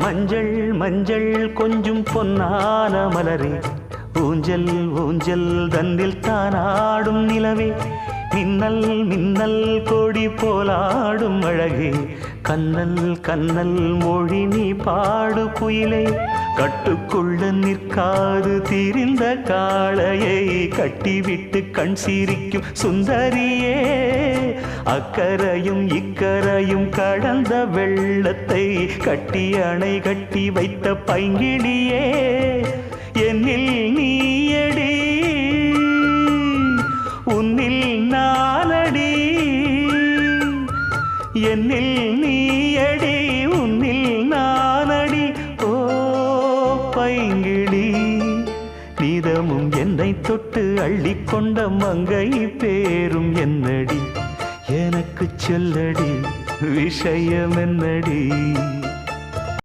மஞ்சள் மஞ்சள் கொஞ்சம் பொன்னான மலரே, ஊஞ்சல் ஊஞ்சல் தன்னில் தானாடும் நிலவே, மின்னல் மின்னல் கொடி போலாடும் அழகே, கண்ணல் கண்ணல் மொழி நீ பாடு குயிலே, கட்டுக்குள்ள நிற்காது திரிந்த காளையை கட்டிவிட்டு கண் சிரிக்கும் சுந்தரியே, அக்கரையும் இக்கரையும் கடந்த வெள்ளத்தை கட்டி அணை கட்டி வைத்த பைங்கிளியே, என்னில் நீயடி உன்னில் நானடி, என்னில் நீயடி உன்னில் நானடி. ஓ பைங்கிளி, நீதமும் என்னை தொட்டு அள்ளிக்கொண்ட மங்கை பேரும் என்னடி, எனக்கு சொல்லடி விஷயம் என்னடி.